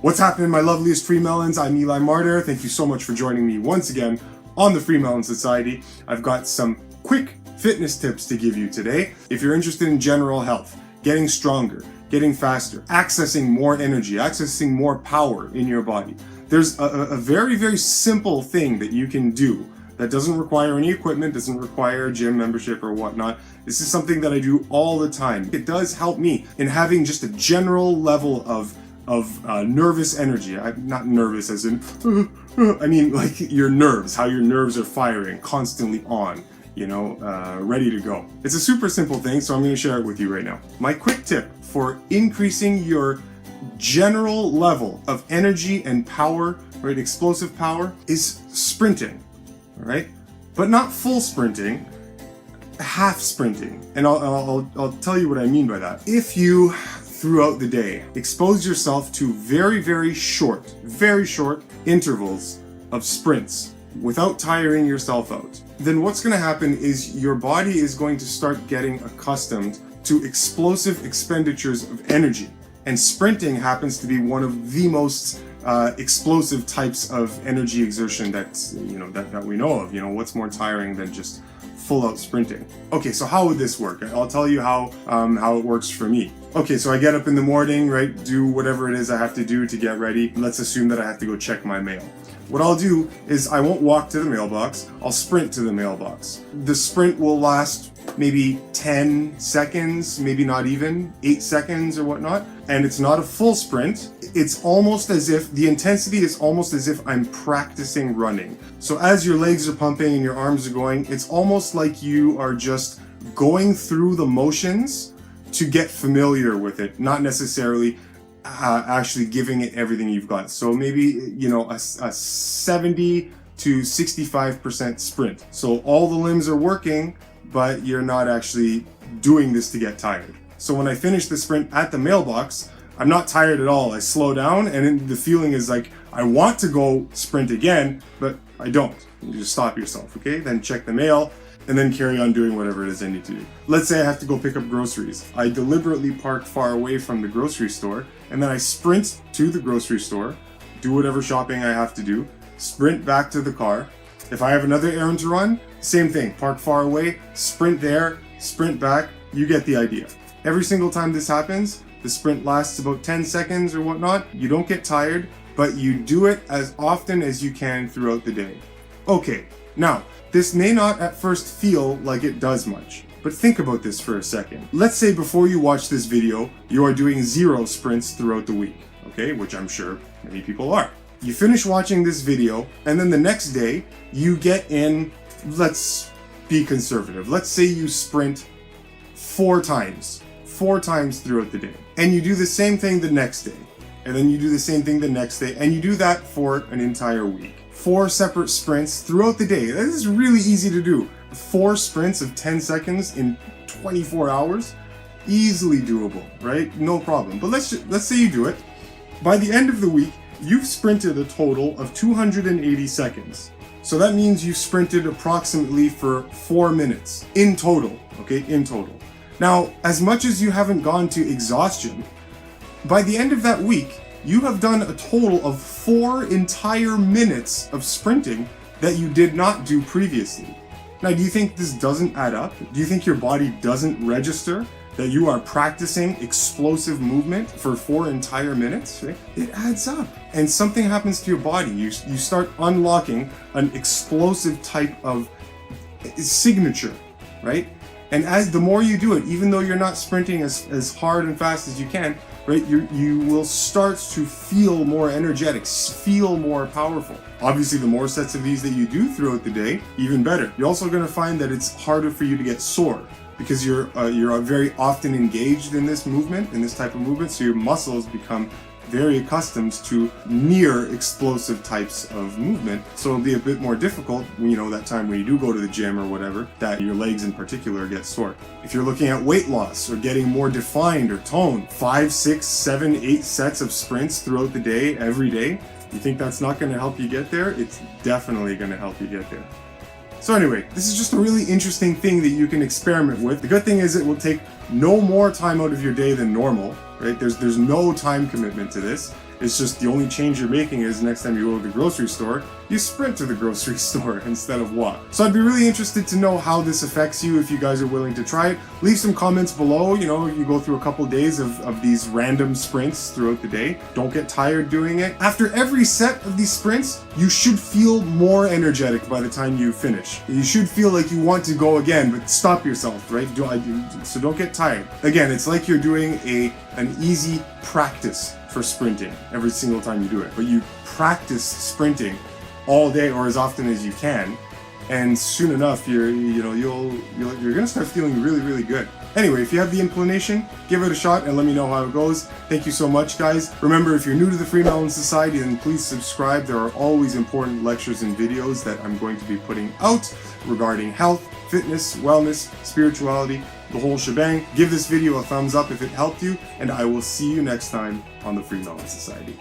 What's happening, my loveliest FreeMelons? I'm Martyr. Thank you so much for joining me once again on the FreeMelon Society. I've got some quick fitness tips to give you today. If you're interested in general health, getting stronger, getting faster, accessing more energy, accessing more power in your body, there's a very, very simple thing that you can do that doesn't require any equipment, doesn't require a gym membership or whatnot. This is something that I do all the time. It does help me in having just a general level of nervous energy. I'm not nervous as in, I mean like your nerves, how your nerves are firing, constantly on, ready to go. It's a super simple thing, so I'm going to share it with you right now. My quick tip for increasing your general level of energy and power, right, explosive power, is sprinting, all right? But not full sprinting, half sprinting. And I'll tell you what I mean by that. If you throughout the day expose yourself to very, very short intervals of sprints without tiring yourself out, then what's going to happen is your body is going to start getting accustomed to explosive expenditures of energy. And sprinting happens to be one of the most explosive types of energy exertion that we know of. What's more tiring than just full out sprinting? Okay, so how would this work? I'll tell you how it works for me. Okay, so I get up in the morning, right, do whatever it is I have to do to get ready. Let's assume that I have to go check my mail. What I'll do is I won't walk to the mailbox, I'll sprint to the mailbox. The sprint will last maybe 10 seconds, maybe not even, 8 seconds or whatnot. And it's not a full sprint. It's almost as if, the intensity is almost as if I'm practicing running. So as your legs are pumping and your arms are going, it's almost like you are just going through the motions to get familiar with it, not necessarily actually giving it everything you've got. So maybe, a 70 to 65% sprint. So all the limbs are working, but you're not actually doing this to get tired. So when I finish the sprint at the mailbox, I'm not tired at all. I slow down, and then the feeling is like, I want to go sprint again, but I don't. You just stop yourself, okay? Then check the mail, and then carry on doing whatever it is I need to do. Let's say I have to go pick up groceries. I deliberately park far away from the grocery store, and then I sprint to the grocery store, do whatever shopping I have to do, sprint back to the car. If I have another errand to run, same thing, park far away, sprint there, sprint back, you get the idea. Every single time this happens, the sprint lasts about 10 seconds or whatnot. You don't get tired, but you do it as often as you can throughout the day. Okay, now, this may not at first feel like it does much, but think about this for a second. Let's say before you watch this video, you are doing 0 sprints throughout the week, okay, which I'm sure many people are. You finish watching this video, and then the next day, you get in, let's be conservative. Let's say you sprint 4 times throughout the day. And you do the same thing the next day. And then you do the same thing the next day. And you do that for an entire week. 4 separate sprints throughout the day. This is really easy to do. 4 sprints of 10 seconds in 24 hours, easily doable, right? No problem. But let's say you do it. By the end of the week, you've sprinted a total of 280 seconds. So that means you've sprinted approximately for 4 minutes in total, okay? In total. Now, as much as you haven't gone to exhaustion, by the end of that week, you have done a total of 4 entire minutes of sprinting that you did not do previously. Now, do you think this doesn't add up? Do you think your body doesn't register that you are practicing explosive movement for 4 entire minutes? Right? It adds up. And something happens to your body. You start unlocking an explosive type of signature, right? And as the more you do it, even though you're not sprinting as hard and fast as you can, right, you will start to feel more energetic, feel more powerful. Obviously, the more sets of these that you do throughout the day, even better. You're also going to find that it's harder for you to get sore because you're very often engaged in this movement, in this type of movement, so your muscles become very accustomed to near explosive types of movement. So it'll be a bit more difficult, that time when you do go to the gym or whatever, that your legs in particular get sore. If you're looking at weight loss or getting more defined or toned, 5, 6, 7, 8 sets of sprints throughout the day, every day, you think that's not going to help you get there? It's definitely going to help you get there. So anyway, this is just a really interesting thing that you can experiment with. The good thing is it will take no more time out of your day than normal, right? There's no time commitment to this. It's just the only change you're making is next time you go to the grocery store, you sprint to the grocery store instead of walk. So I'd be really interested to know how this affects you if you guys are willing to try it. Leave some comments below. You know, you go through a couple days of these random sprints throughout the day. Don't get tired doing it. After every set of these sprints, you should feel more energetic by the time you finish. You should feel like you want to go again, but stop yourself, right? So don't get tired. Again, it's like you're doing an easy practice for sprinting every single time you do it. But you practice sprinting all day or as often as you can, and soon enough you're gonna start feeling really, really good. Anyway, if you have the inclination, give it a shot and let me know how it goes. Thank you so much, guys. Remember, if you're new to the FreeMelon Society, then please subscribe. There are always important lectures and videos that I'm going to be putting out regarding health, fitness, wellness, spirituality, the whole shebang. Give this video a thumbs up if it helped you, and I will see you next time on the FreeMelon Society.